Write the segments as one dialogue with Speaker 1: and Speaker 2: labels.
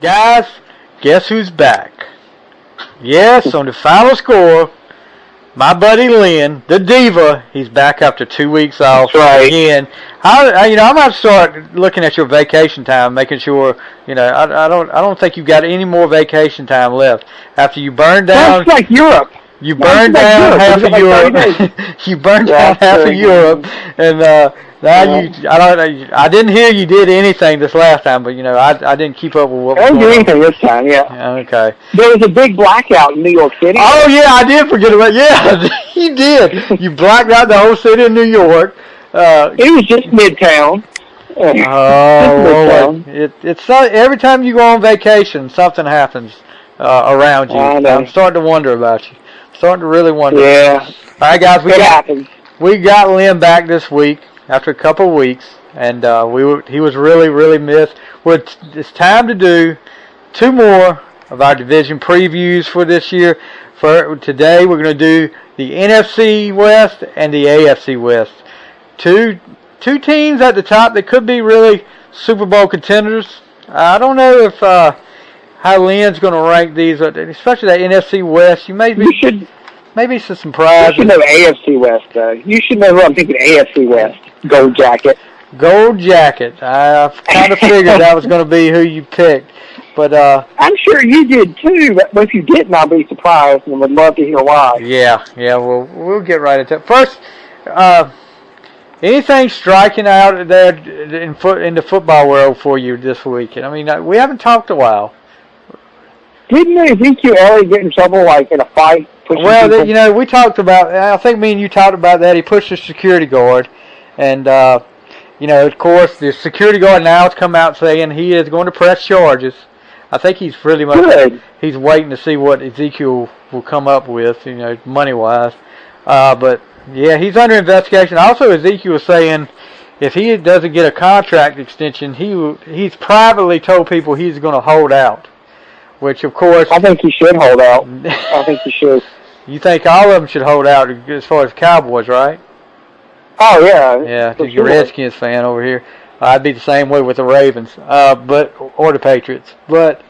Speaker 1: Guys, guess who's back? Yes, on the final score, my buddy Lin, the diva, he's back after 2 weeks off.
Speaker 2: That's right.
Speaker 1: Again. I'm going to start looking at your vacation time, making sure, I don't think you've got any more vacation time left. After you burn down.
Speaker 2: That's like Europe.
Speaker 1: You burned down half of Europe. You burned down half of Europe, and now I didn't hear you did anything this last time, but I didn't keep up with what was going on.
Speaker 2: I didn't do anything this time. Yeah.
Speaker 1: Okay.
Speaker 2: There was a big blackout in New York City.
Speaker 1: Oh yeah, I did forget about. Yeah, you did. You blacked out the whole city of New York.
Speaker 2: It was just Midtown.
Speaker 1: Oh, it's every time you go on vacation, something happens around you. I'm starting to wonder about you. Starting to really wonder.
Speaker 2: Yeah.
Speaker 1: All right, guys, we got Lin back this week after a couple of weeks, and he was really, really missed. It's time to do 2 more of our division previews for this year. For today, we're going to do the NFC West and the AFC West. Two teams at the top that could be really Super Bowl contenders. I don't know if how Lin's going to rank these, especially that NFC West. Maybe some surprise.
Speaker 2: You should know AFC West, though. You should know who I'm thinking. AFC West. Gold Jacket.
Speaker 1: Gold Jacket. I kind of figured that was going to be who you picked, but
Speaker 2: I'm sure you did too. But if you didn't, I'll be surprised and would love to hear why.
Speaker 1: Yeah. We'll get right into it. First, anything striking out there in the football world for you this week? I mean, we haven't talked a while.
Speaker 2: Didn't Ezekiel Elliott get in trouble, like, in a fight?
Speaker 1: Well, we talked about, I think me and you talked about that. He pushed the security guard. And, of course, the security guard now has come out saying he is going to press charges. I think he's really much,
Speaker 2: good.
Speaker 1: He's waiting to see what Ezekiel will come up with, money-wise. But, yeah, he's under investigation. Also, Ezekiel is saying if he doesn't get a contract extension, he's privately told people he's going to hold out. Which, of course...
Speaker 2: I think he should hold out. I think he should.
Speaker 1: You think all of them should hold out as far as Cowboys, right?
Speaker 2: Oh, yeah.
Speaker 1: Yeah, because you're a Redskins fan over here. I'd be the same way with the Ravens, or the Patriots. But,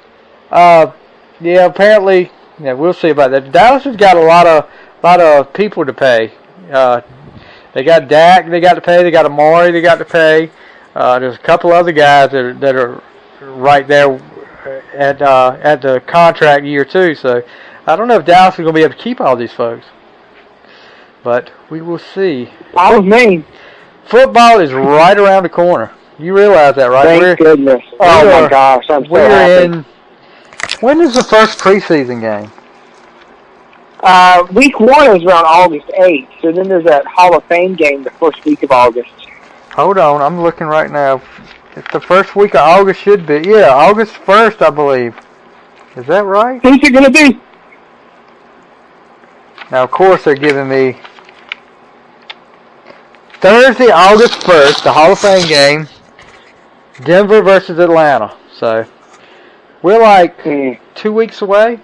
Speaker 1: apparently, we'll see about that. Dallas has got a lot of people to pay. They got Dak, they got to pay. They got Amari, they got to pay. There's a couple other guys that are right there at the contract year too, so I don't know if Dallas is going to be able to keep all these folks, but we will see.
Speaker 2: That was me.
Speaker 1: Football is right around the corner. You realize that, right?
Speaker 2: Thank goodness. Oh my gosh, I'm so happy.
Speaker 1: When is the first preseason game?
Speaker 2: Week 1 is around August 8th, so then there's that Hall of Fame game the first week of August.
Speaker 1: Hold on, I'm looking right now. It's the first week of August should be. Yeah, August 1st, I believe. Is that right?
Speaker 2: Who's it going to be?
Speaker 1: Now, of course, they're giving me Thursday, August 1st, the Hall of Fame game, Denver versus Atlanta. So, we're like 2 weeks away.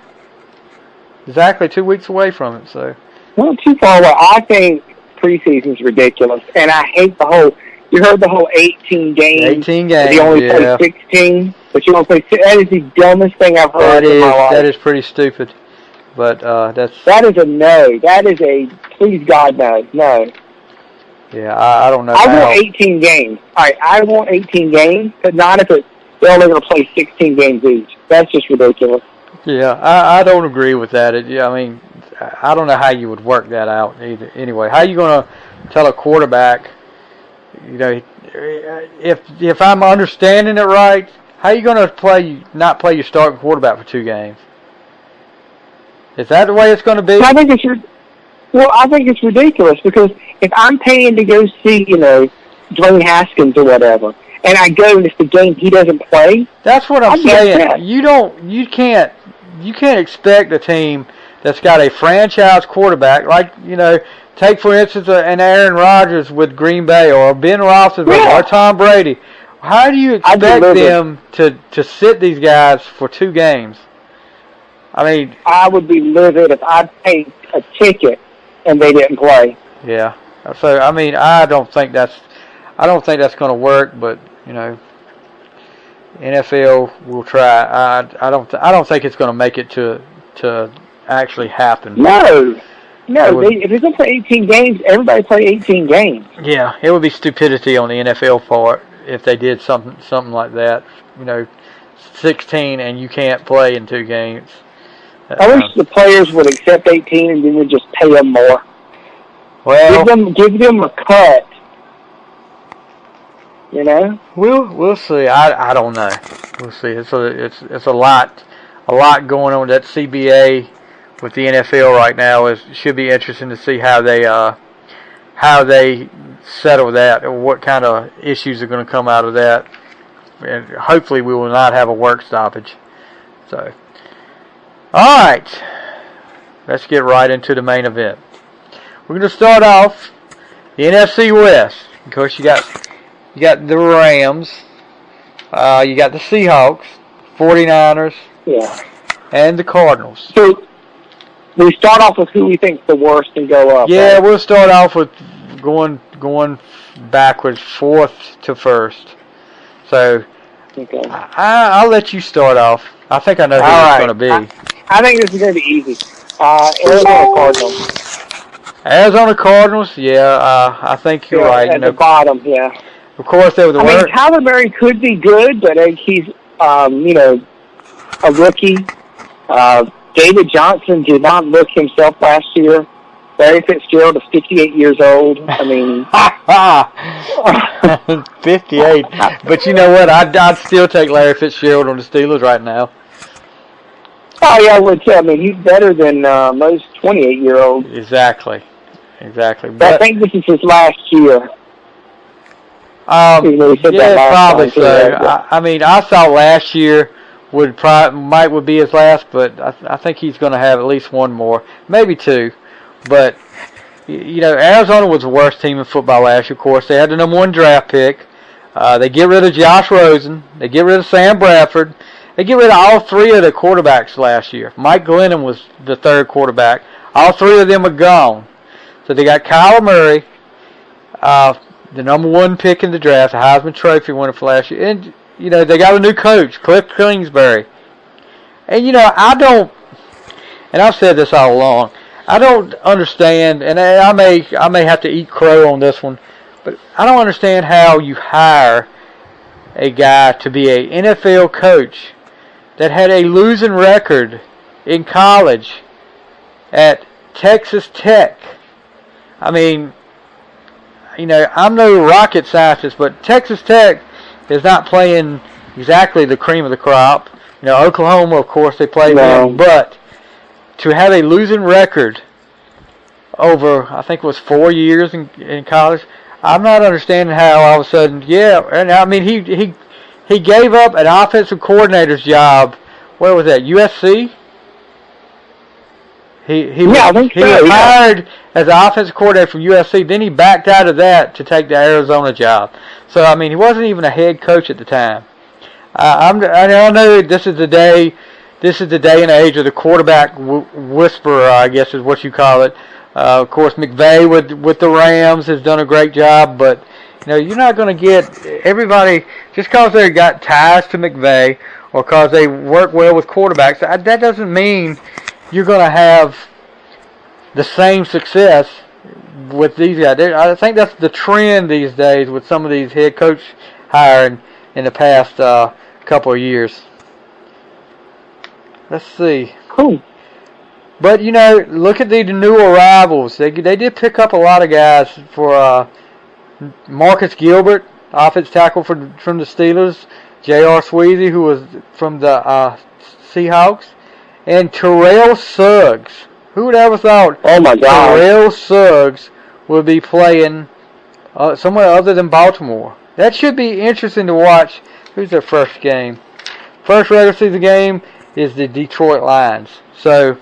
Speaker 1: Exactly 2 weeks away from it. So,
Speaker 2: not too far away. I think preseason's ridiculous, and I hate the whole... You heard the whole 18 games.
Speaker 1: 18 games,
Speaker 2: you only play 16, but you don't play... That is the dumbest thing I've heard in my life.
Speaker 1: That is pretty stupid. But that's...
Speaker 2: That is a no. That is a... Please, God, no. No.
Speaker 1: Yeah, I don't know.
Speaker 2: I want 18 games. All right, I want 18 games, but not if they're only going to play 16 games each. That's just ridiculous.
Speaker 1: Yeah, I don't agree with that. I don't know how you would work that out either. Anyway, how are you going to tell a quarterback... if I'm understanding it right, how are you going to not play your starting quarterback for 2 games? Is that the way it's going to be?
Speaker 2: I think it's ridiculous because if I'm paying to go see, Dwayne Haskins or whatever, and I go and it's the game he doesn't play.
Speaker 1: That's what I'm saying. You can't expect a team that's got a franchise quarterback take, for instance, an Aaron Rodgers with Green Bay or Ben Roethlisberger or Tom Brady. How do you expect them to sit these guys for 2 games? I mean,
Speaker 2: I would be livid if I paid a ticket and they didn't play.
Speaker 1: Yeah. So I mean, I don't think that's going to work. But NFL will try. I don't think it's going to make it to actually happen.
Speaker 2: No. If they're going to play 18 games, everybody play 18 games.
Speaker 1: Yeah, it would be stupidity on the NFL part if they did something like that. 16 and you can't play in 2 games.
Speaker 2: I wish the players would accept 18 and then would just pay them more.
Speaker 1: Well,
Speaker 2: give them a cut.
Speaker 1: We'll see. I don't know. We'll see. It's a lot going on. That CBA with the NFL right now should be interesting to see how they settle that, or what kind of issues are going to come out of that. And hopefully we will not have a work stoppage. So, all right, let's get right into the main event. We're going to start off the NFC West. Of course, you got the Rams, you got the Seahawks, 49ers, and the Cardinals.
Speaker 2: So we start off with who we think's the worst and go up.
Speaker 1: Yeah,
Speaker 2: right?
Speaker 1: We'll start off with going backwards, 4th to 1st. So
Speaker 2: okay.
Speaker 1: I'll let you start off. I think I know who it's going to be.
Speaker 2: I think this is going to be easy. Arizona Cardinals.
Speaker 1: Arizona Cardinals, I think you're right.
Speaker 2: At the bottom, yeah.
Speaker 1: Of course, they were the worst.
Speaker 2: Kyler Murray could be good, but he's, a rookie. David Johnson did not look himself last year. Larry Fitzgerald is 58 years old.
Speaker 1: 58. But you know what? I'd still take Larry Fitzgerald on the Steelers right now.
Speaker 2: Oh, yeah, I would too. He's better than most 28-year-olds.
Speaker 1: Exactly.
Speaker 2: But I think this is his last year.
Speaker 1: Probably so. I thought last year would be his last, but I think he's going to have at least one more, maybe 2. But Arizona was the worst team in football last year. Of course, they had the number 1 draft pick. They get rid of Josh Rosen. They get rid of Sam Bradford. They get rid of all 3 of the quarterbacks last year. Mike Glennon was the 3rd quarterback. All 3 of them are gone. So they got Kyler Murray, the number 1 pick in the draft, the Heisman Trophy winner for last year. And, they got a new coach, Cliff Kingsbury. And, and I've said this all along, I don't understand, and I may have to eat crow on this one, but I don't understand how you hire a guy to be an NFL coach that had a losing record in college at Texas Tech. I'm no rocket scientist, but Texas Tech is not playing exactly the cream of the crop. Oklahoma, of course, they play them, but to have a losing record over, I think it was 4 years in college, I'm not understanding how all of a sudden, he gave up an offensive coordinator's job. Where was that? USC? He was hired as an offensive coordinator from USC. Then he backed out of that to take the Arizona job. So he wasn't even a head coach at the time. I know this is the day and age of the quarterback whisperer, I guess is what you call it. Of course, McVay with the Rams has done a great job, but you're not going to get everybody just because they got ties to McVay or because they work well with quarterbacks. That doesn't mean you're going to have the same success with these guys. I think that's the trend these days with some of these head coach hiring in the past couple of years. Let's see.
Speaker 2: Cool.
Speaker 1: But, look at the new arrivals. They did pick up a lot of guys for Marcus Gilbert, offensive tackle from the Steelers, J.R. Sweezy, who was from the Seahawks, and Terrell Suggs. Who would ever thought Terrell Suggs would be playing somewhere other than Baltimore? That should be interesting to watch. Who's their first game? First regular season game is the Detroit Lions. So,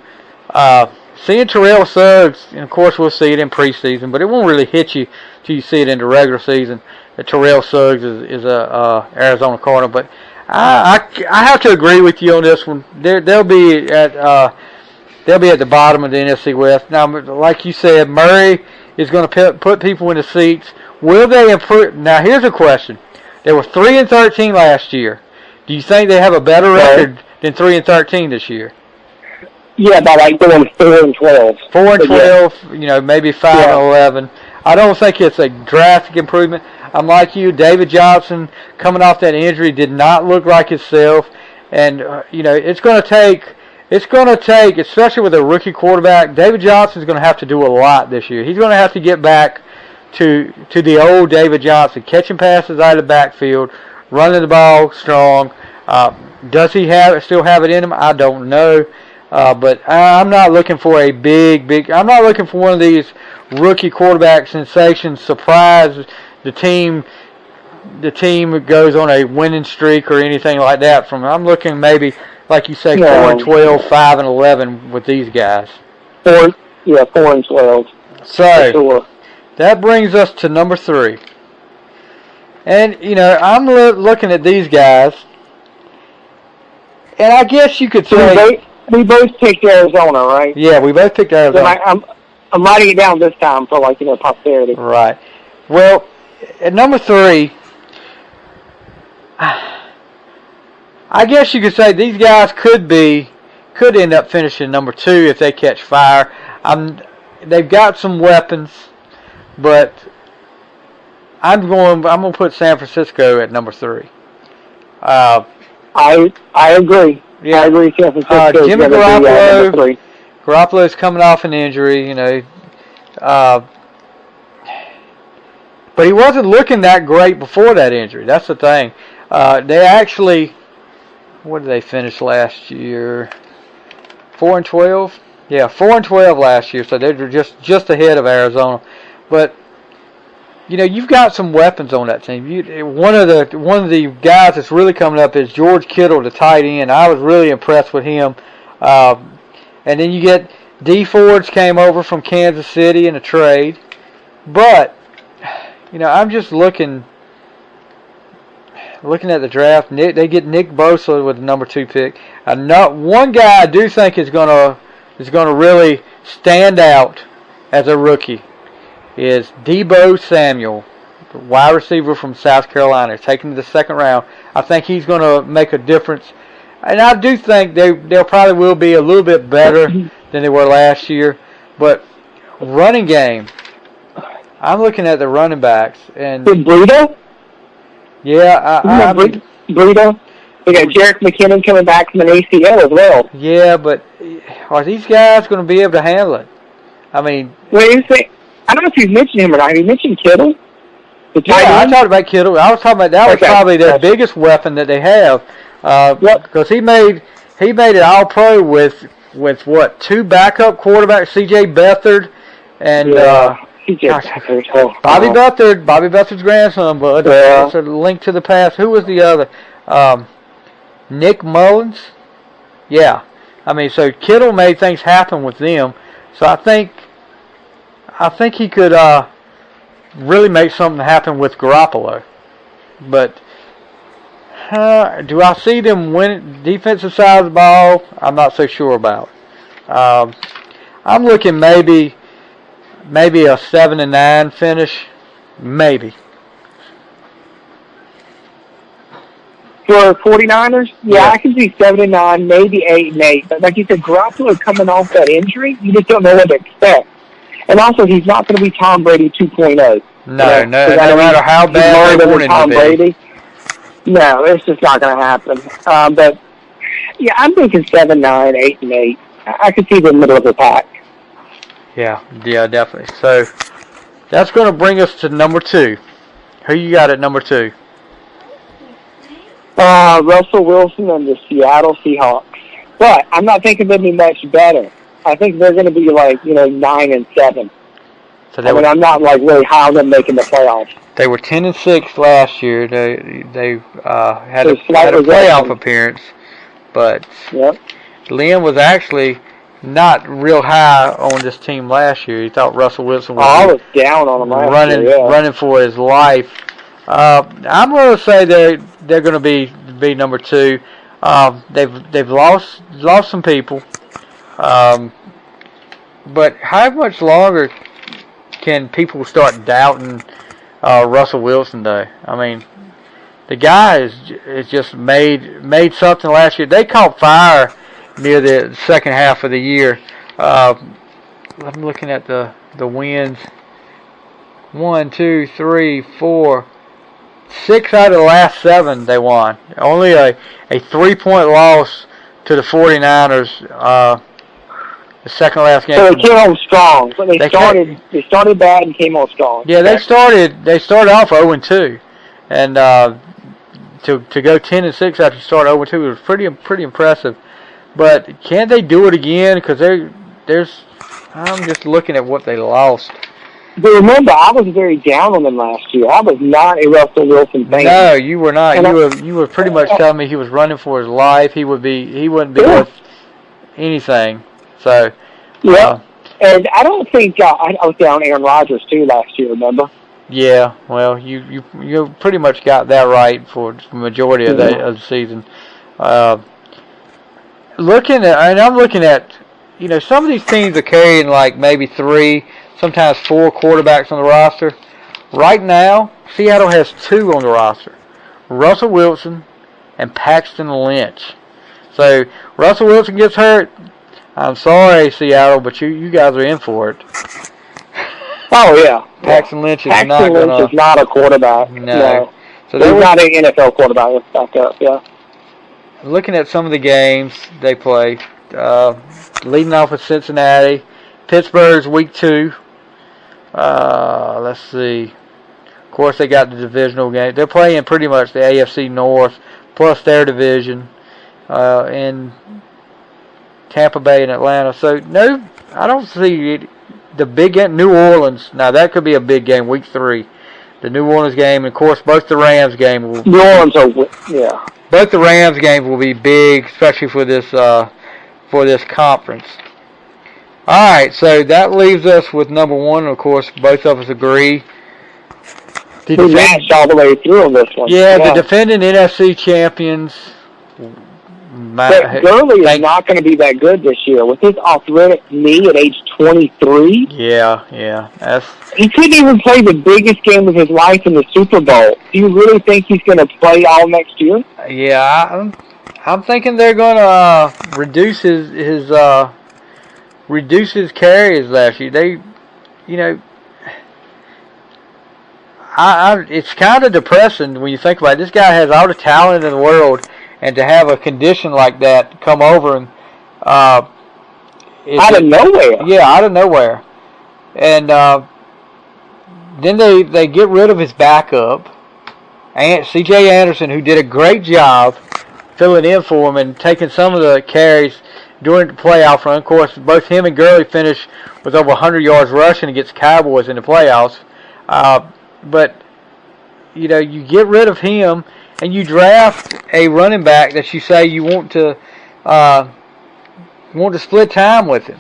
Speaker 1: seeing Terrell Suggs, and of course we'll see it in preseason, but it won't really hit you till you see it in the regular season. That Terrell Suggs is a Arizona Cardinal. But I have to agree with you on this one. They'll be at the bottom of the NFC West. Now, like you said, Murray is going to put people in the seats. Will they improve? Now, here's a question. They were 3-13 last year. Do you think they have a better record than 3-13 this year?
Speaker 2: Yeah, by like going 4-12.
Speaker 1: 4-12, maybe 5-11. I don't think it's a drastic improvement. I'm like you. David Johnson, coming off that injury, did not look like himself. And, it's going to take, especially with a rookie quarterback, David Johnson's going to have to do a lot this year. He's going to have to get back to the old David Johnson, catching passes out of the backfield, running the ball strong. Does he still have it in him? I don't know. But I'm not looking for a big. I'm not looking for one of these rookie quarterback sensations, surprise the team goes on a winning streak or anything like that. I'm looking maybe, like you say, 4-12, 5-11 with these guys.
Speaker 2: 4-12.
Speaker 1: So
Speaker 2: sure.
Speaker 1: That brings us to number 3. And I'm looking at these guys, and I guess you could say
Speaker 2: we both picked Arizona, right?
Speaker 1: Yeah, we both picked Arizona.
Speaker 2: So I'm writing it down this time for posterity.
Speaker 1: Right. Well, at number 3, I guess you could say these guys could end up finishing number 2 if they catch fire. They've got some weapons, but I'm going to put San Francisco at number 3.
Speaker 2: I agree.
Speaker 1: Yeah.
Speaker 2: I agree. San Francisco.
Speaker 1: Jimmy Garoppolo. Garoppolo's coming off an injury, but he wasn't looking that great before that injury. That's the thing. They actually, what did they finish last year? 4-12. Yeah, 4-12 last year. So they were just ahead of Arizona. But you've got some weapons on that team. One of the guys that's really coming up is George Kittle, the tight end. I was really impressed with him. And then you get D Fords came over from Kansas City in a trade. But I'm just looking at the draft. They get Nick Bosa with the number 2 pick. One guy I do think is gonna really stand out as a rookie is Deebo Samuel, the wide receiver from South Carolina, taken to the 2nd round. I think he's going to make a difference. And I do think they'll probably will be a little bit better than they were last year. But running game, I'm looking at the running backs. And
Speaker 2: Breida?
Speaker 1: Yeah.
Speaker 2: Breida? We got Jerick McKinnon coming back from an ACL as well.
Speaker 1: Yeah, but are these guys going to be able to handle it? I mean...
Speaker 2: I don't know if you've mentioned him or not. Have you mentioned Kittle?
Speaker 1: I talked about Kittle. I was talking about that was probably their biggest weapon that they have. Because he made it all pro with what, 2 backup quarterbacks, C.J. Beathard and Bobby Beathard, Bobby Beathard's grandson, bud. That's a link to the past. Who was the other? Nick Mullins. Yeah, I mean, so Kittle made things happen with them. So I think he could really make something happen with Garoppolo. But do I see them win defensive side of the ball? I'm not so sure about. I'm looking maybe a 7-9 finish, maybe.
Speaker 2: For 49ers, yeah, I can see 7-9, maybe 8-8. But like you said, Garoppolo coming off that injury, you just don't know what to expect. And also, he's not going to be Tom Brady 2.0.
Speaker 1: No matter how bad they want him to be. Brady.
Speaker 2: No, it's just not going to happen. But, yeah, I'm thinking 7-9, 8-8. I could see the middle of the pack.
Speaker 1: Yeah, definitely. So, that's going to bring us to number 2. Who you got at number 2?
Speaker 2: Russell Wilson and the Seattle Seahawks. But I'm not thinking they'll be much better. I think they're going to be 9-7. So I'm not really high on them making the playoffs.
Speaker 1: They were 10-6 last year. They had a playoff appearance, but Lin was actually not real high on this team last year. He thought Russell Wilson was
Speaker 2: I was down on him last year,
Speaker 1: running for his life. I'm going to say they're going to be number 2. They've lost some people. But how much longer can people start doubting Russell Wilson, though? I mean, the guy is just made something last year. They caught fire near the second half of the year. I'm looking at the wins. 1, 2, 3, 4, 6 out of the last 7 they won. Only a 3-point loss to the 49ers. The second last game.
Speaker 2: So they came home strong. But they started bad and came home strong.
Speaker 1: Yeah, they started off 0-2, and to go 10-6 after you start 0-2 was pretty impressive. But can they do it again? Because I'm just looking at what they lost.
Speaker 2: But remember, I was very down on them last year. I was not a Russell Wilson fan.
Speaker 1: No, you were not. You were pretty much telling me he was running for his life. He wouldn't be worth anything. So,
Speaker 2: yeah. And I don't think I was down Aaron Rodgers too last year. Remember?
Speaker 1: Yeah. Well, you pretty much got that right for the majority of the season. I'm looking at, some of these teams are carrying like maybe 3, sometimes 4 quarterbacks on the roster. Right now, Seattle has 2 on the roster: Russell Wilson and Paxton Lynch. So Russell Wilson gets hurt. I'm sorry, Seattle, but you guys are in for it.
Speaker 2: Oh yeah,
Speaker 1: Paxton Lynch is
Speaker 2: not a quarterback. No.
Speaker 1: So
Speaker 2: he's not an NFL quarterback. Let's back up. Yeah.
Speaker 1: Looking at some of the games they play, leading off with Cincinnati, Pittsburgh's week 2. Let's see. Of course, they got the divisional game. They're playing pretty much the AFC North plus their division in Tampa Bay and Atlanta. So, no, I don't see the big game. New Orleans, now that could be a big game, week 3. The New Orleans game, and of course, both the Rams game will.
Speaker 2: New Orleans yeah.
Speaker 1: Both the Rams games will be big, especially for this conference. All right, so that leaves us with number 1. Of course, both of us agree.
Speaker 2: We matched all the way through on this one.
Speaker 1: Yeah, the defending NFC champions.
Speaker 2: But Gurley is not going to be that good this year with his arthritic knee at age 23.
Speaker 1: Yeah.
Speaker 2: He couldn't even play the biggest game of his life in the Super Bowl. Do you really think he's going to play all next year?
Speaker 1: Yeah, I'm thinking they're going to reduce his carries last year. They, it's kind of depressing when you think about it. This guy has all the talent in the world. And to have a condition like that come over him,
Speaker 2: out of nowhere.
Speaker 1: Yeah, out of nowhere. And then they get rid of his backup, C.J. Anderson, who did a great job filling in for him and taking some of the carries during the playoff run. Of course, both him and Gurley finished with over 100 yards rushing against Cowboys in the playoffs. But you get rid of him. And you draft a running back that you say you want to split time with him.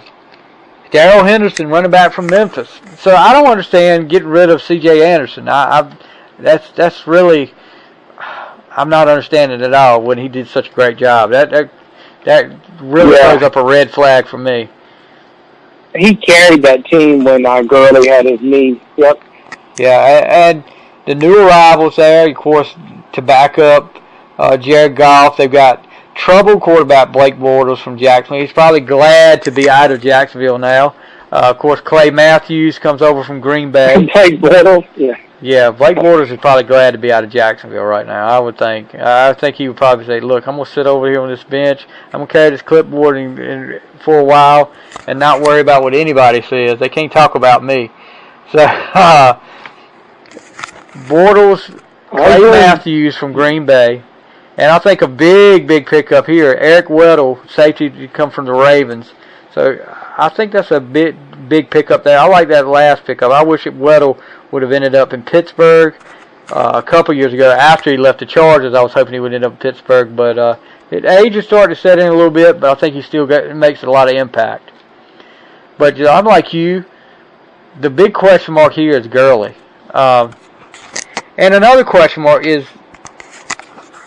Speaker 1: Darrell Henderson, running back from Memphis. So I don't understand getting rid of C.J. Anderson. That's really, I'm not understanding at all when he did such a great job. That really throws up a red flag for me.
Speaker 2: He carried that team when Gurley had his knee. Yep.
Speaker 1: Yeah, and the new arrivals there, of course, to back up Jared Goff. They've got troubled quarterback Blake Bortles from Jacksonville. He's probably glad to be out of Jacksonville now. Of course, Clay Matthews comes over from Green Bay.
Speaker 2: Blake Bortles, yeah.
Speaker 1: Yeah, Blake Bortles is probably glad to be out of Jacksonville right now, I would think. I think he would probably say, look, I'm going to sit over here on this bench. I'm going to carry this clipboard for a while and not worry about what anybody says. They can't talk about me. So, Bortles, Clay Matthews from Green Bay, and I think a big pickup here, Eric Weddle, safety to come from the Ravens. So I think that's a big pickup there. I like that last pickup. I wish Weddle would have ended up in Pittsburgh a couple years ago after he left the Chargers. I was hoping he would end up in Pittsburgh, but age is starting to set in a little bit, but I think he still makes a lot of impact. But I'm like you. The big question mark here is Gurley. And another question mark is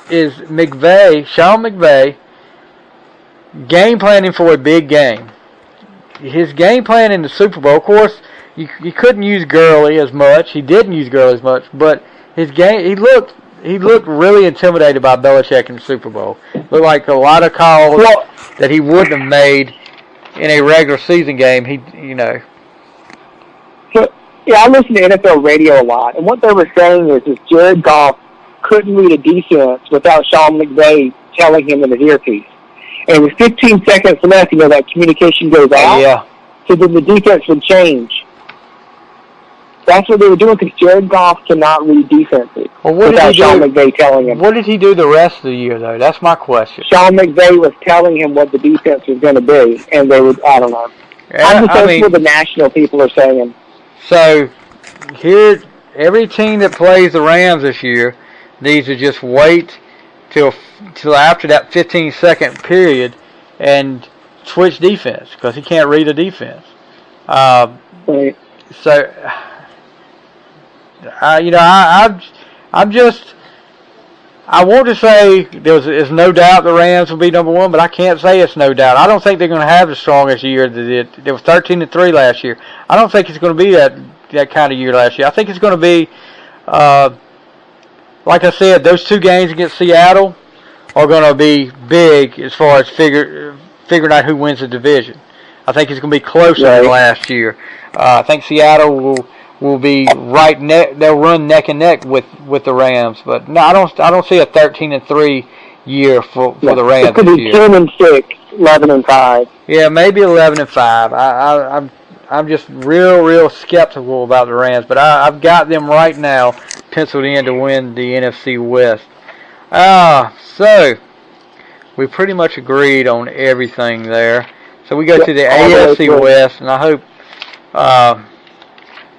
Speaker 1: Sean McVay, game planning for a big game. His game plan in the Super Bowl, of course, you couldn't use Gurley as much. He didn't use Gurley as much, but his game, he looked he looked really intimidated by Belichick in the Super Bowl. Looked like a lot of calls that he wouldn't have made in a regular season game.
Speaker 2: So, yeah, I listen to NFL radio a lot, and what they were saying is Jared Goff couldn't read a defense without Sean McVay telling him in his earpiece. And with 15 seconds left, that communication goes out.
Speaker 1: Yeah.
Speaker 2: So then the defense would change. That's what they were doing because Jared Goff cannot read defenses without Sean McVay telling him.
Speaker 1: What did he do the rest of the year, though? That's my question.
Speaker 2: Sean McVay was telling him what the defense was going to be, and they would, I don't know. That's what the national people are saying.
Speaker 1: So, here, every team that plays the Rams this year needs to just wait till after that 15-second period and switch defense because he can't read a defense.
Speaker 2: Right.
Speaker 1: So, I want to say there's no doubt the Rams will be number one, but I can't say it's no doubt. I don't think they're going to have the strongest year that it was 13-3 last year. I don't think it's going to be that kind of year last year. I think it's going to be, like I said, those two games against Seattle are going to be big as far as figuring out who wins the division. I think it's going to be closer than last year. I think Seattle will be they'll run neck and neck with the Rams, but no, I don't see a 13-3 year for the Rams.
Speaker 2: It could be 10-6, 11-5.
Speaker 1: Yeah, maybe 11-5. I'm just real skeptical about the Rams, but I've got them right now penciled in to win the NFC West. So we pretty much agreed on everything there. So we go to the AFC West, and I hope.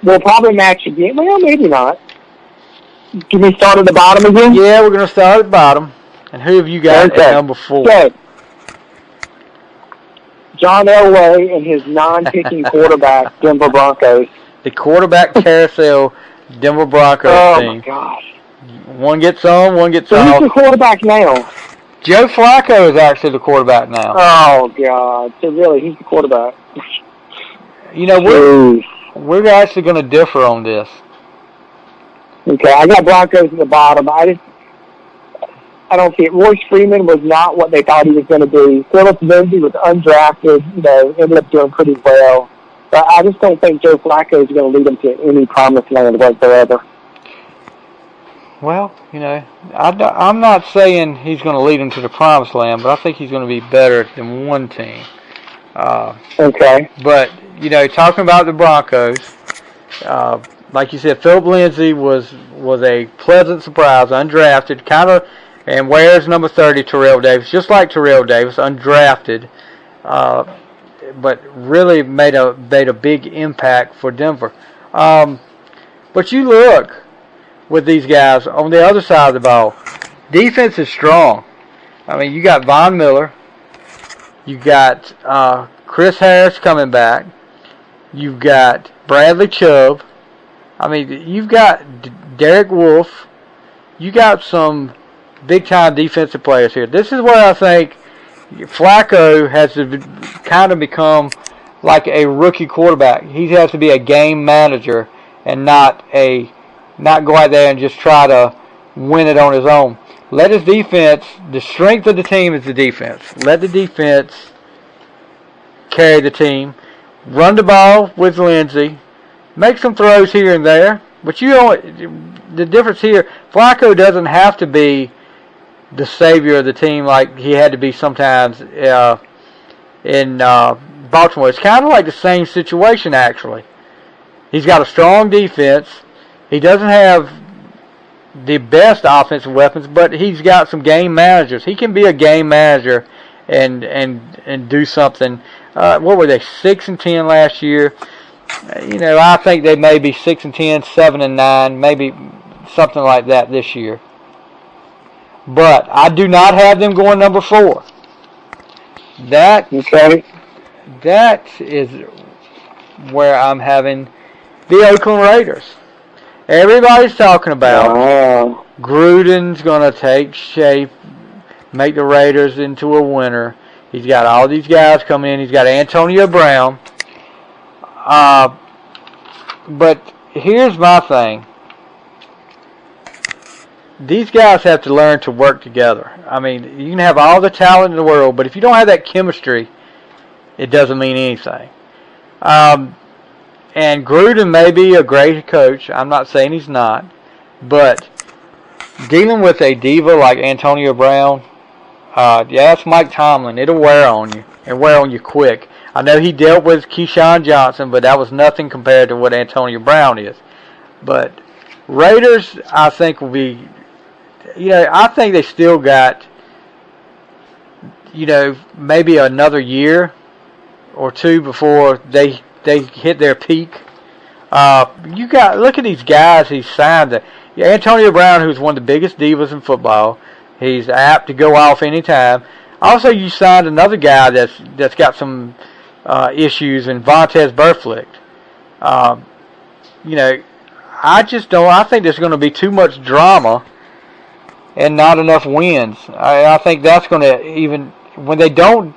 Speaker 2: We'll probably match again. Well, maybe not. Can we start at the bottom again?
Speaker 1: Yeah, we're going to start at the bottom. And who have you got at number 4?
Speaker 2: Okay. John Elway and his non-picking quarterback, Denver Broncos.
Speaker 1: The quarterback carousel, Denver Broncos team.
Speaker 2: Oh, my gosh.
Speaker 1: One gets on, one gets
Speaker 2: off.
Speaker 1: So
Speaker 2: who's the quarterback now?
Speaker 1: Joe Flacco is actually the quarterback now.
Speaker 2: Oh, God. So, really, he's the quarterback.
Speaker 1: We're actually going to differ on this.
Speaker 2: Okay, I got Broncos at the bottom. I don't see it. Royce Freeman was not what they thought he was going to be. Philip Lindsay was undrafted, ended up doing pretty well. But I just don't think Joe Flacco is going to lead them to any promised land whatsoever.
Speaker 1: Well, I'm not saying he's going to lead them to the promised land, but I think he's going to be better than one team.
Speaker 2: Okay.
Speaker 1: But, talking about the Broncos, like you said, Philip Lindsay was a pleasant surprise, undrafted, and wears number 30, Terrell Davis, just like Terrell Davis, undrafted, but really made a big impact for Denver. But you look with these guys on the other side of the ball, defense is strong. I mean, you got Von Miller, you got Chris Harris coming back. You've got Bradley Chubb. I mean, you've got Derek Wolfe. You got some big-time defensive players here. This is where I think Flacco has to kind of become like a rookie quarterback. He has to be a game manager and not go out there and just try to win it on his own. Let his defense, the strength of the team is the defense. Let the defense carry the team. Run the ball with Lindsay. Make some throws here and there. But the difference here, Flacco doesn't have to be the savior of the team like he had to be sometimes in Baltimore. It's kind of like the same situation, actually. He's got a strong defense. He doesn't have the best offensive weapons, but he's got some game managers. He can be a game manager and do something. What were they, 6-10 last year? I think they may be 6-10, 7-9, maybe something like that this year. But I do not have them going number 4. That is where I'm having the Oakland Raiders. Everybody's talking about Gruden's going to take shape, make the Raiders into a winner. He's got all these guys coming in. He's got Antonio Brown. But here's my thing. these guys have to learn to work together. I mean, you can have all the talent in the world, but if you don't have that chemistry, it doesn't mean anything. And Gruden may be a great coach. I'm not saying he's not. But dealing with a diva like Antonio Brown, that's Mike Tomlin. It'll wear on you. It'll wear on you quick. I know he dealt with Keyshawn Johnson, but that was nothing compared to what Antonio Brown is. But Raiders, I think, will be, I think they still got, maybe another year or two before they hit their peak. Look at these guys he's signed. Antonio Brown, who's one of the biggest divas in football. He's apt to go off anytime. Also, you signed another guy that's got some issues in Vontez Burfict. I just don't. I think there's going to be too much drama and not enough wins. I think that's going to even when they don't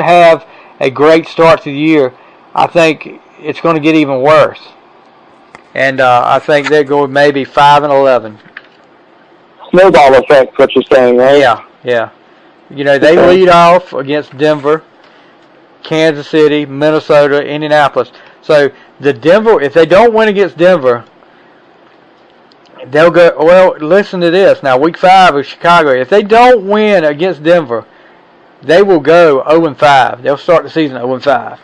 Speaker 1: have a great start to the year. I think it's going to get even worse. And I think they're going maybe 5-11.
Speaker 2: Snowball effect, what you're saying, right?
Speaker 1: Yeah. They lead off against Denver, Kansas City, Minnesota, Indianapolis. So if they don't win against Denver, they'll go. Well, listen to this now. Week 5 of Chicago. If they don't win against Denver, they will go 0-5. They'll start the season 0-5.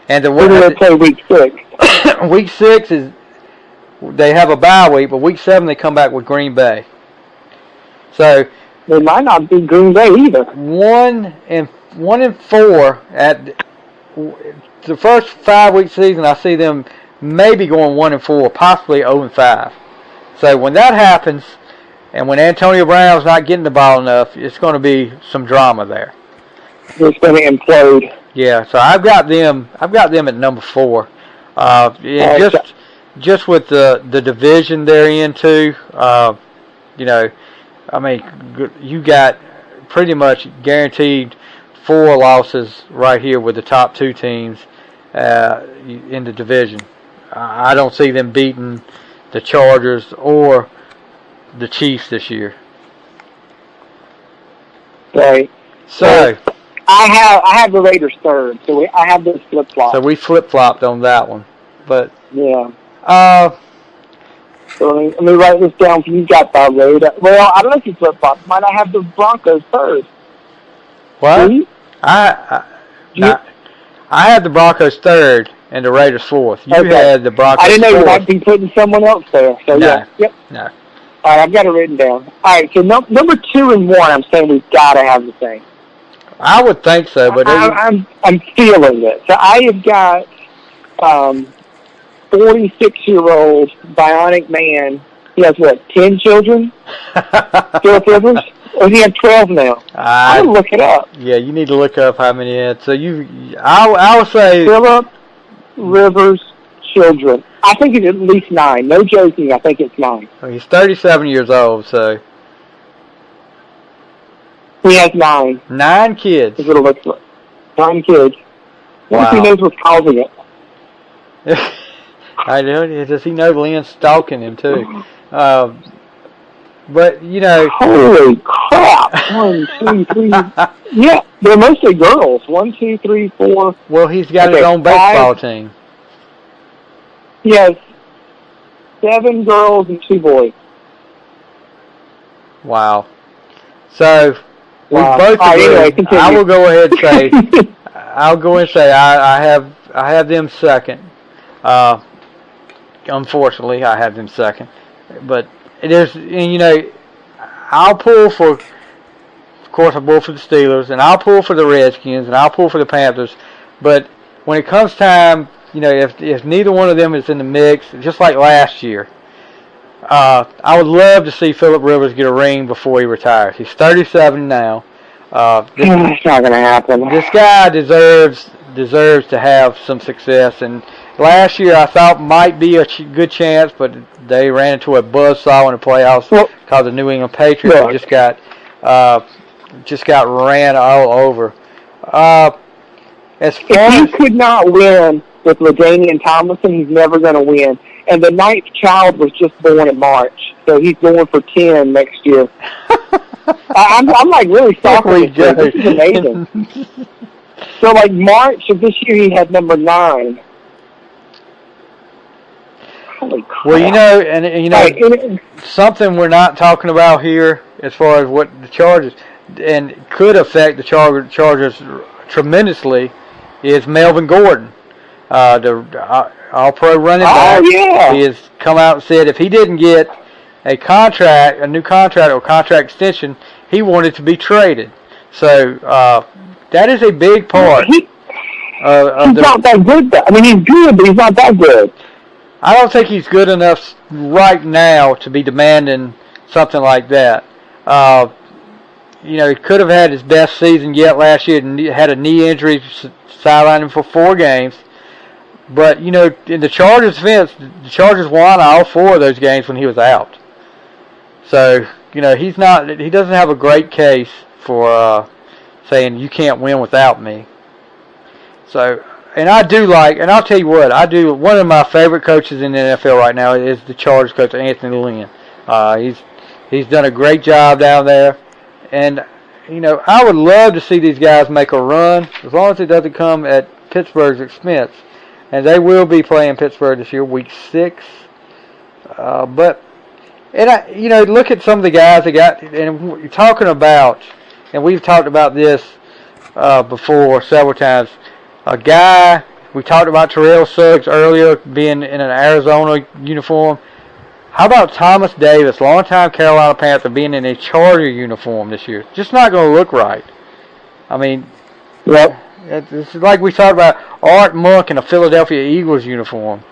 Speaker 1: And the
Speaker 2: winner will play week 6.
Speaker 1: Week 6 is they have a bye week, but week 7 they come back with Green Bay. So
Speaker 2: they might not be Green Bay either.
Speaker 1: 1-4 at the first 5-week season. I see them maybe going 1-4, possibly 0-5. So when that happens, and when Antonio Brown's not getting the ball enough, it's going to be some drama there.
Speaker 2: It's going to implode.
Speaker 1: Yeah, so I've got them at number 4. Just with the division they're in too. You got pretty much guaranteed 4 losses right here with the top 2 teams in the division. I don't see them beating the Chargers or the Chiefs this year.
Speaker 2: Right.
Speaker 1: So
Speaker 2: I have the Raiders 3rd, so I have this flip flop.
Speaker 1: So we flip flopped on that one, but
Speaker 2: yeah. So let me write this down for you. Got the Raiders. Well, I don't know if you flip flop. Might I have the Broncos 3rd?
Speaker 1: What? I had the Broncos 3rd and the Raiders 4th. You had the Broncos 4th.
Speaker 2: I didn't know you might be putting someone else there. So
Speaker 1: no.
Speaker 2: Yeah. Yep.
Speaker 1: No.
Speaker 2: All right, I've got it written down. All right, so number 2 and 1, I'm saying we've got to have the same.
Speaker 1: I would think so, but
Speaker 2: I'm feeling it. So I have got 46-year-old bionic man. He has 10 children? Philip Rivers? Or he had 12 now? I'm gonna look it up.
Speaker 1: Yeah, you need to look up how many he had. So I would say
Speaker 2: Philip Rivers children. I think it's at least 9. No joking. I think it's 9.
Speaker 1: Well, he's 37 years old, so
Speaker 2: he has 9.
Speaker 1: 9 kids.
Speaker 2: That's what it looks like. 9 kids. What if he knows what's causing it?
Speaker 1: I know. Does he know Lynn's stalking him too? But
Speaker 2: holy crap! 1, 2, 3. Yeah, they're mostly girls. 1, 2, 3, 4.
Speaker 1: Well, he's got his own baseball team.
Speaker 2: He has 7 girls and 2 boys.
Speaker 1: Wow. So we both.
Speaker 2: Anyway,
Speaker 1: I will go ahead and say. I'll go and say I have them second. Unfortunately, I have them second. But I'll pull for. Of course, I pull for the Steelers, and I'll pull for the Redskins, and I'll pull for the Panthers. But when it comes time, if neither one of them is in the mix, just like last year, I would love to see Philip Rivers get a ring before he retires. He's 37 now.
Speaker 2: It's not going to happen.
Speaker 1: This guy deserves to have some success. And last year I thought might be a good chance, but they ran into a buzzsaw in the playoffs called the New England Patriots. They just got ran all over.
Speaker 2: If he could not win with LaDainian Tomlinson, he's never going to win. and the 9th child was just born in March, so he's going for 10 next year. I'm like really shocked. This is amazing. So like March of this year, he had number 9. Holy crap.
Speaker 1: Well, something we're not talking about here as far as what the Chargers and could affect the Chargers tremendously is Melvin Gordon, the All-Pro running back.
Speaker 2: Oh yeah.
Speaker 1: He has come out and said if he didn't get a new contract or contract extension, he wanted to be traded. So that is a big part.
Speaker 2: He's not that good. I mean, he's good, but he's not that good.
Speaker 1: I don't think he's good enough right now to be demanding something like that. He could have had his best season yet last year and had a knee injury, sidelined him for 4 games. But, in the Chargers' defense, the Chargers won all 4 of those games when he was out. So, he doesn't have a great case for saying you can't win without me. So, and I do and I'll tell you what, one of my favorite coaches in the NFL right now is the Chargers coach, Anthony Lynn. He's done a great job down there. And, I would love to see these guys make a run, as long as it doesn't come at Pittsburgh's expense. And they will be playing Pittsburgh this year, week 6. Look at some of the guys they got, and we're talking about, and we've talked about this before several times. A guy, we talked about Terrell Suggs earlier being in an Arizona uniform. How about Thomas Davis, longtime Carolina Panther, being in a Charger uniform this year? Just not going to look right. I mean, it's like we talked about Art Monk in a Philadelphia Eagles uniform.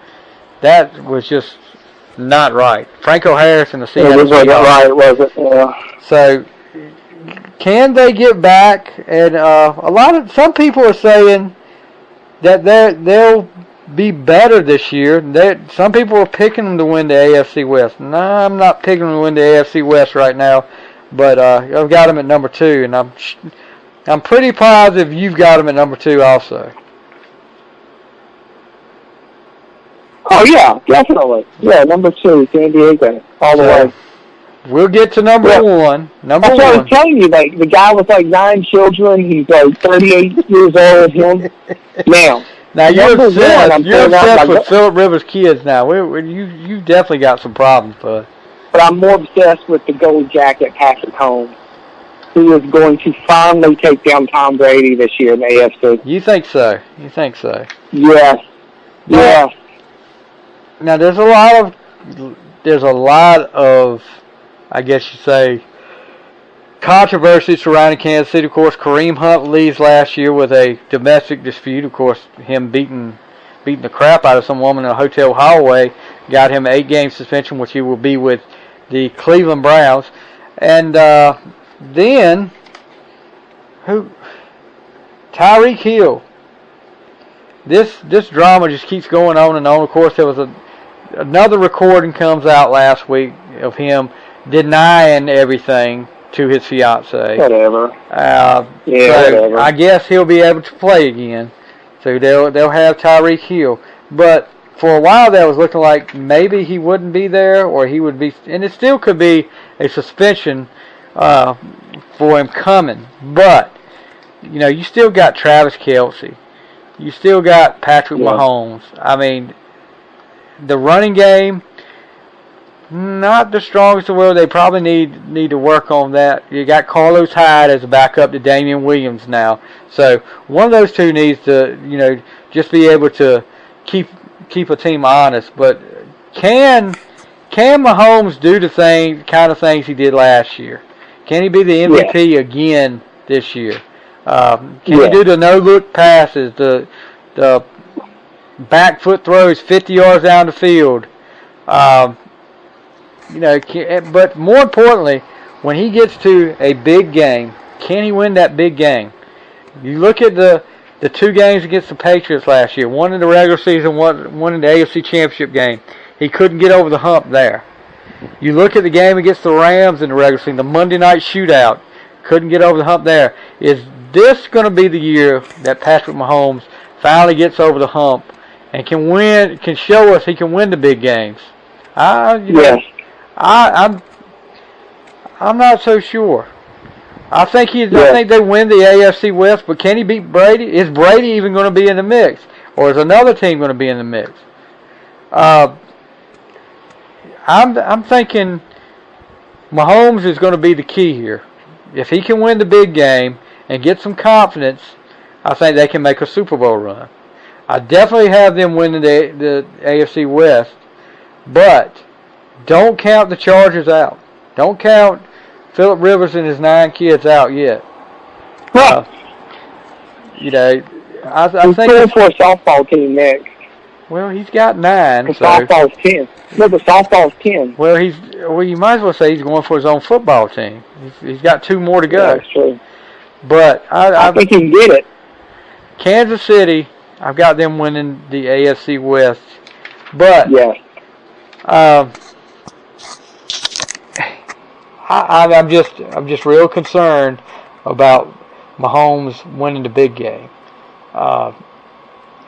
Speaker 1: That was just not right. Franco Harris in the Seattle Seahawks.
Speaker 2: Right, was it? Yeah.
Speaker 1: So, can they get back? And some people are saying that they'll be better this year. Some people are picking them to win the AFC West. No, I'm not picking them to win the AFC West right now, but I've got them at number 2, and I'm pretty positive you've got them at number 2 also.
Speaker 2: Oh yeah, definitely. Yeah, number 2, San Diego, all the way.
Speaker 1: We'll get to number 1. That's
Speaker 2: what I was telling you. Like the guy with like 9 children. He's like 38 years old. Now
Speaker 1: you're obsessed with Phillip Rivers' kids now. You definitely got some problems, bud.
Speaker 2: But I'm more obsessed with the gold jacket Patrick Mahomes, who is going to finally take down Tom Brady this year in the AFC.
Speaker 1: You think so?
Speaker 2: Yes. Yes.
Speaker 1: Now there's a lot of I guess you say controversy surrounding Kansas City. Of course, Kareem Hunt leaves last year with a domestic dispute. Of course, him beating the crap out of some woman in a hotel hallway got him an 8-game suspension, which he will be with the Cleveland Browns. And then Tyreek Hill. This drama just keeps going on and on. Of course, there was another recording comes out last week of him denying everything to his fiancée.
Speaker 2: Whatever.
Speaker 1: Whatever. I guess he'll be able to play again. So they'll have Tyreek Hill. But for a while that was looking like maybe he wouldn't be there, or he would be, and it still could be a suspension for him coming. But you still got Travis Kelce. You still got Patrick Mahomes. I mean, the running game, not the strongest in the world. They probably need to work on that. You got Carlos Hyde as a backup to Damian Williams now. So one of those two needs to, just be able to keep a team honest. But can Mahomes do the kind of things he did last year? Can he be the MVP again this year? Can he do the no-look passes, the back foot throws 50 yards down the field? But more importantly, when he gets to a big game, can he win that big game? You look at the 2 games against the Patriots last year, one in the regular season, one in the AFC Championship game. He couldn't get over the hump there. You look at the game against the Rams in the regular season, the Monday night shootout, couldn't get over the hump there. Is this going to be the year that Patrick Mahomes finally gets over the hump and can show us he can win the big games.
Speaker 2: Yes.
Speaker 1: I'm not so sure. I think I think they win the AFC West, but can he beat Brady? Is Brady even going to be in the mix, or is another team going to be in the mix? I'm thinking Mahomes is going to be the key here. If he can win the big game and get some confidence, I think they can make a Super Bowl run. I definitely have them winning the AFC West, but don't count the Chargers out. Don't count Phillip Rivers and his 9 kids out yet. You know, I think
Speaker 2: going for a softball team next.
Speaker 1: Well, he's got 9. So.
Speaker 2: Softball's 10. No, the softball's 10.
Speaker 1: Well, you might as well say he's going for his own football team. He's got 2 more to go.
Speaker 2: Yeah, that's true.
Speaker 1: But
Speaker 2: I think he can get it.
Speaker 1: Kansas City, I've got them winning the AFC West. But
Speaker 2: yes.
Speaker 1: I'm just real concerned about Mahomes winning the big game.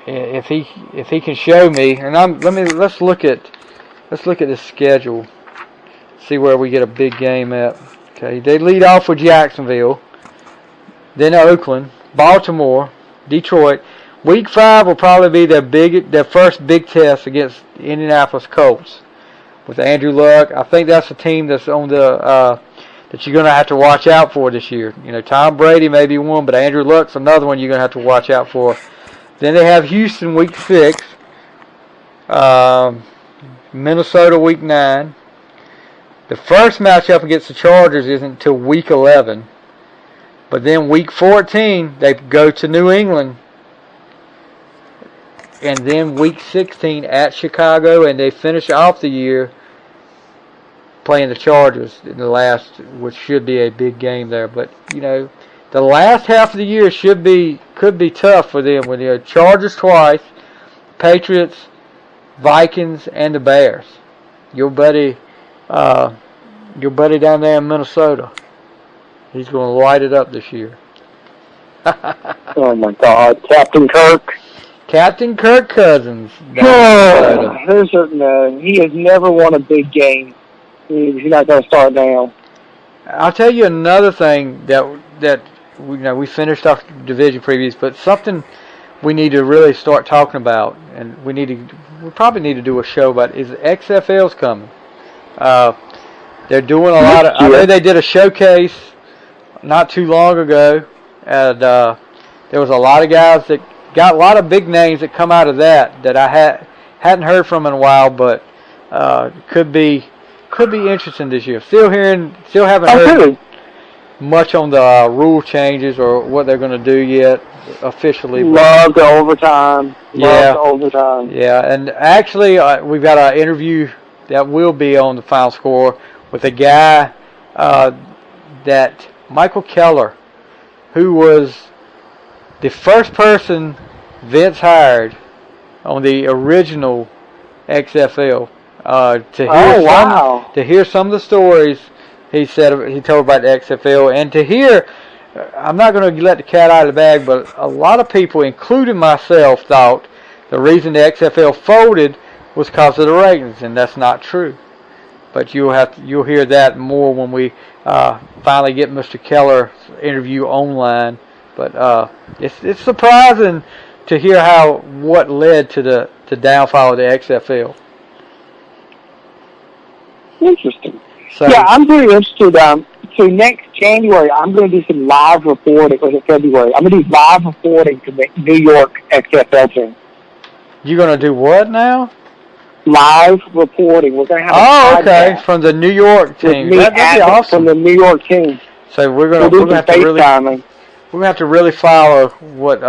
Speaker 1: If he can show me, and let's look at the schedule, see where we get a big game at. Okay, they lead off with Jacksonville, then Oakland, Baltimore, Detroit. Week 5 will probably be their first big test against the Indianapolis Colts with Andrew Luck. I think that's a team that's on the that you're going to have to watch out for this year. You know, Tom Brady may be one, but Andrew Luck's another one you're going to have to watch out for. Then they have Houston week 6, Minnesota week 9. The first matchup against the Chargers isn't until week 11. But then week 14, they go to New England. And then week 16 at Chicago, and they finish off the year playing the Chargers in the last, which should be a big game there. But, you know, the last half of the year could be tough for them with the Chargers twice, Patriots, Vikings, and the Bears. Your buddy down there in Minnesota, he's going to light it up this year.
Speaker 2: Oh my God, Captain Kirk.
Speaker 1: Captain Kirk Cousins.
Speaker 2: He has never won a big game. He's not going to start now.
Speaker 1: I'll tell you another thing that we finished off division previews, but something we need to really start talking about, and we probably need to do a show about is XFL's coming. They're doing a lot of. I know they did a showcase not too long ago, and there was a lot of guys that got a lot of big names that come out of that I hadn't heard from in a while, but could be interesting this year. Still haven't heard much on the rule changes or what they're going to do yet officially.
Speaker 2: Love the overtime.
Speaker 1: Yeah, and actually we've got an interview that will be on the Final Score with a guy that Michael Keller, who was the first person Vince hired on the original XFL. To hear some of the stories he told about the XFL, and to hear, I'm not going to let the cat out of the bag, but a lot of people, including myself, thought the reason the XFL folded was because of the ratings, and that's not true. But you'll hear that more when we finally get Mr. Keller's interview online. But it's surprising to hear what led to the downfall of the XFL.
Speaker 2: Interesting.
Speaker 1: So,
Speaker 2: yeah, I'm very interested. So next January, I'm going to do some live reporting, or February. I'm going to do live reporting to the New York XFL team.
Speaker 1: You're going to do what now?
Speaker 2: Live reporting. We're going to have
Speaker 1: okay, from the New York team. That'd be awesome.
Speaker 2: From the New York team.
Speaker 1: So we're going to have to really follow what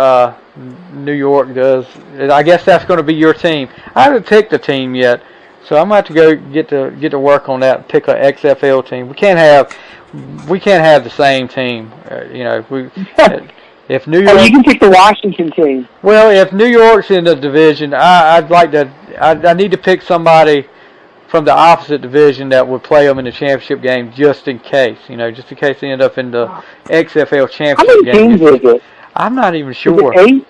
Speaker 1: New York does. I guess that's going to be your team. I haven't picked a team yet, so I'm going to have to get to work on that and pick an XFL team. We can't have the same team. If New York,
Speaker 2: you can pick the Washington team.
Speaker 1: Well, if New York's in the division, I need to pick somebody from the opposite division that would play them in the championship game, just in case. Just in case they end up in the XFL championship game.
Speaker 2: How many teams is it?
Speaker 1: I'm not even sure.
Speaker 2: Is it 8?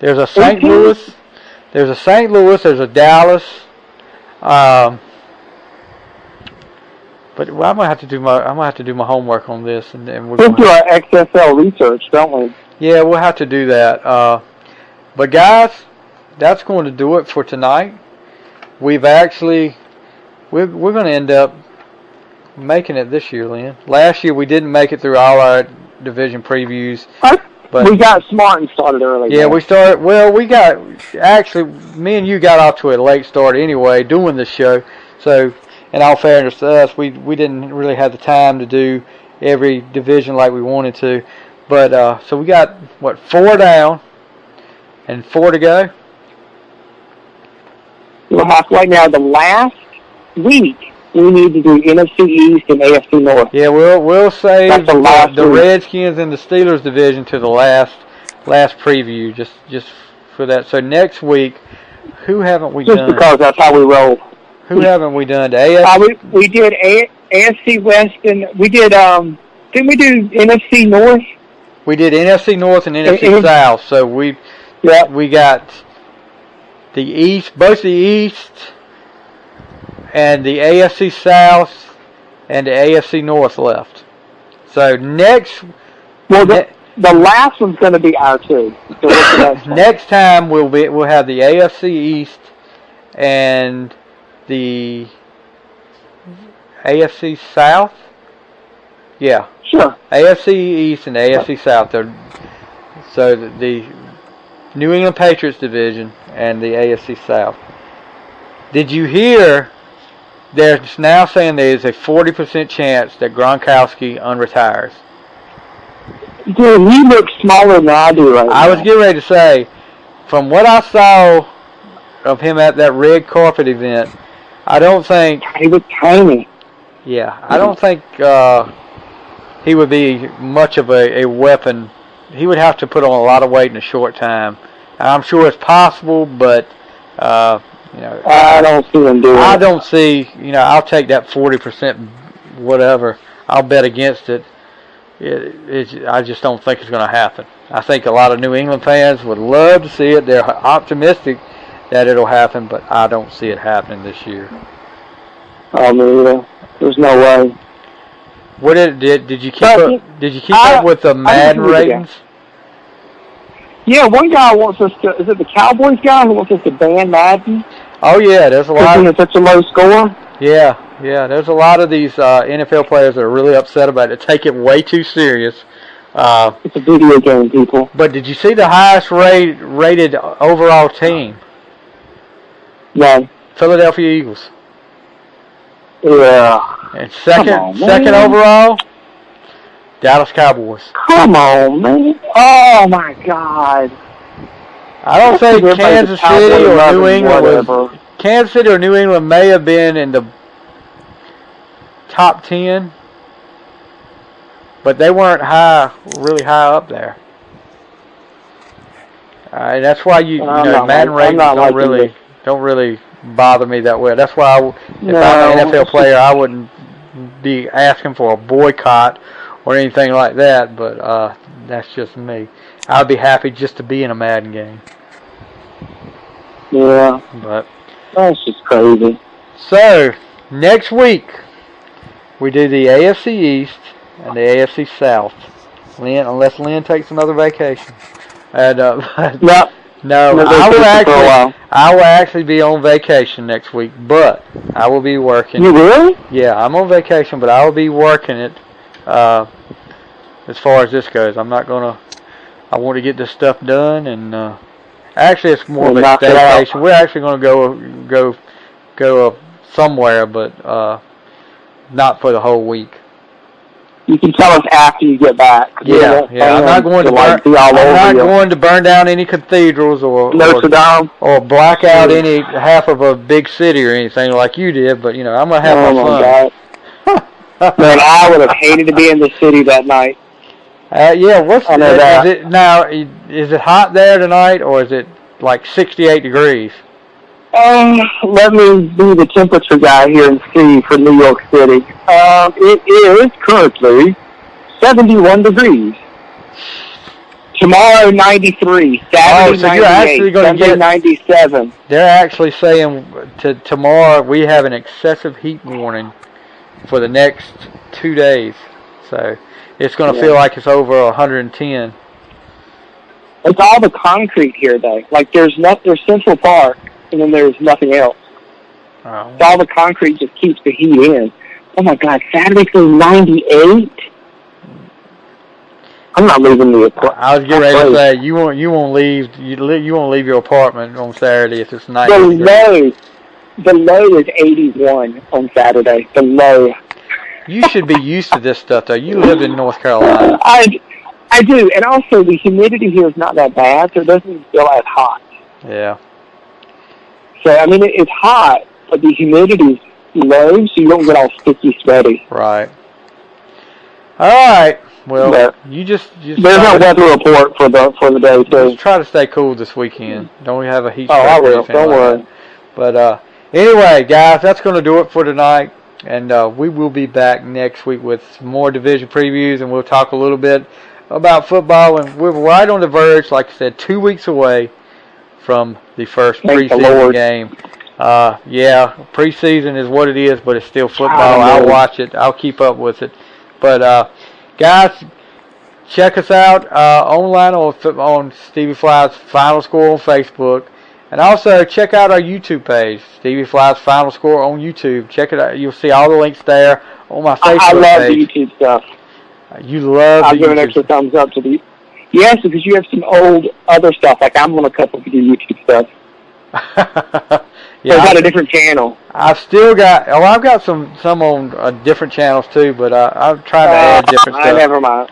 Speaker 1: There's a St. Louis. There's a St. Louis. There's a Dallas. But I'm gonna have to do my homework on this, and
Speaker 2: we'll do our XFL research, don't we?
Speaker 1: Yeah, we'll have to do that. But guys, that's going to do it for tonight. We're going to end up making it this year, Lynn. Last year we didn't make it through all our division previews. But
Speaker 2: we got smart and started early.
Speaker 1: Yeah, we started. Well, me and you got off to a late start anyway, doing the show. So, in all fairness to us, we didn't really have the time to do every division like we wanted to. But so we got 4 down and 4 to go.
Speaker 2: We're halfway now. The last week we need to do NFC East and AFC North.
Speaker 1: Yeah, we'll save the Redskins and the Steelers division to the last preview, just for that. So next week, who haven't we done?
Speaker 2: Just because that's how we roll.
Speaker 1: Who haven't we done? AFC?
Speaker 2: We did AFC West, and we did. Didn't we do NFC North?
Speaker 1: We did NFC North and NFC South. So we got the East, both the East and the AFC South and the AFC North left. So next,
Speaker 2: the last one's going to be our two. So
Speaker 1: next time we'll have the AFC East and the AFC South. Yeah.
Speaker 2: Sure.
Speaker 1: AFC East and AFC South. So the New England Patriots division and the AFC South. Did you hear? They're now saying there is a 40% chance that Gronkowski unretires.
Speaker 2: Dude, he looks smaller than I do right now.
Speaker 1: I was getting ready to say, from what I saw of him at that red carpet event, I don't think...
Speaker 2: He was tiny.
Speaker 1: Yeah, I don't think he would be much of a weapon. He would have to put on a lot of weight in a short time. I'm sure it's possible, but...
Speaker 2: I don't see him doing it.
Speaker 1: I don't see, I'll take that 40% whatever. I'll bet against it. I just don't think it's going to happen. I think a lot of New England fans would love to see it. They're optimistic that it'll happen, but I don't see it happening this year.
Speaker 2: Oh, me either. There's no way.
Speaker 1: What did you keep up? Did you keep up with the Madden ratings?
Speaker 2: Yeah, one guy wants us to. Is it the Cowboys guy who wants us to ban Madden?
Speaker 1: Oh yeah, there's a lot.
Speaker 2: It's such a low score.
Speaker 1: Yeah. There's a lot of these NFL players that are really upset about it. Take it way too serious.
Speaker 2: It's a video game, people.
Speaker 1: But did you see the highest rated overall team?
Speaker 2: No.
Speaker 1: Philadelphia Eagles.
Speaker 2: Yeah.
Speaker 1: And second overall, Dallas Cowboys.
Speaker 2: Come on, man. Oh, my God.
Speaker 1: I don't think Kansas City or New England Kansas City or New England may have been in the top 10, but they weren't really high up there. That's why Madden ratings don't really bother me that way. That's why if I'm an NFL player, I wouldn't be asking for a boycott or anything like that. But that's just me. I'd be happy just to be in a Madden game.
Speaker 2: Yeah.
Speaker 1: But
Speaker 2: that's just crazy.
Speaker 1: So next week we do the AFC East and the AFC South. Unless Lynn takes another vacation. And no, I will actually be on vacation next week, but I will be working.
Speaker 2: You will?
Speaker 1: Yeah, I'm on vacation, but I will be working it as far as this goes. I want to get this stuff done, and actually it's more of a staycation. We're actually going to go somewhere, but not for the whole week.
Speaker 2: You can tell us after you get back.
Speaker 1: Yeah. I'm not going to burn down any cathedrals or
Speaker 2: Notre Dame
Speaker 1: or black out any half of a big city or anything like you did. But I'm gonna have my fun.
Speaker 2: God. Man, I would have hated to be in the city that night.
Speaker 1: Yeah. Is it hot there tonight, or is it like 68 degrees?
Speaker 2: Let me be the temperature guy here and see for New York City. It is currently 71 degrees. Tomorrow 93, Saturday
Speaker 1: so you're actually
Speaker 2: 98,
Speaker 1: going to
Speaker 2: Sunday
Speaker 1: get
Speaker 2: 97.
Speaker 1: They're actually saying tomorrow we have an excessive heat warning for the next 2 days. So it's going to feel like it's over 110.
Speaker 2: It's all the concrete here, though. Like there's Central Park, and then there's nothing else.
Speaker 1: Oh.
Speaker 2: So all the concrete just keeps the heat in. Oh my God, Saturday's going 98. I'm not leaving the apartment.
Speaker 1: I was getting ready to say you won't leave your apartment on Saturday if it's 90.
Speaker 2: The low is 81 on Saturday. The low.
Speaker 1: You should be used to this stuff though. You live in North Carolina.
Speaker 2: I do, and also the humidity here is not that bad, so it doesn't feel as hot.
Speaker 1: Yeah.
Speaker 2: So I mean it's hot, but the humidity's low, so you don't get all sticky, sweaty.
Speaker 1: Right. All right. Well, you just
Speaker 2: there's no weather report for the day, so
Speaker 1: just try to stay cool this weekend. Don't have a heat.
Speaker 2: Oh, I will. Don't worry.
Speaker 1: But anyway, guys, that's going to do it for tonight, and we will be back next week with some more division previews, and we'll talk a little bit about football. And we're right on the verge, like I said, 2 weeks away from the first preseason game. Yeah, preseason is what it is, but it's still football. I'll watch it. I'll keep up with it. But guys, check us out online on Stevie Fly's Final Score on Facebook. And also check out our YouTube page, Stevie Fly's Final Score on YouTube. Check it out. You'll see all the links there on my Facebook page.
Speaker 2: I love the YouTube stuff.
Speaker 1: You love
Speaker 2: I'll
Speaker 1: the
Speaker 2: give
Speaker 1: YouTube.
Speaker 2: an extra thumbs up to the... Yes, because you have some old other stuff. Like I'm on a couple of the YouTube stuff.
Speaker 1: Yeah,
Speaker 2: so I've got a different channel.
Speaker 1: I've still got... Oh, I've got some on different channels too, but I'm trying to add different stuff.
Speaker 2: Never mind.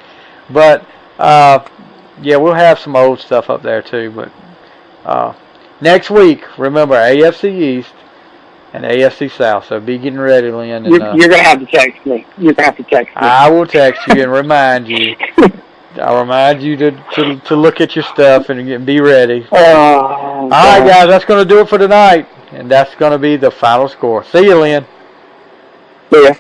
Speaker 1: But, yeah, we'll have some old stuff up there too. But next week, remember, AFC East and AFC South. So be getting ready, Lynn. And,
Speaker 2: you're going to have to text me. You're going to have to text me.
Speaker 1: I will text you and remind you. I'll remind you to look at your stuff and be ready. All right, guys, that's going to do it for tonight. And that's going to be the final score. See you, Lynn.
Speaker 2: See ya.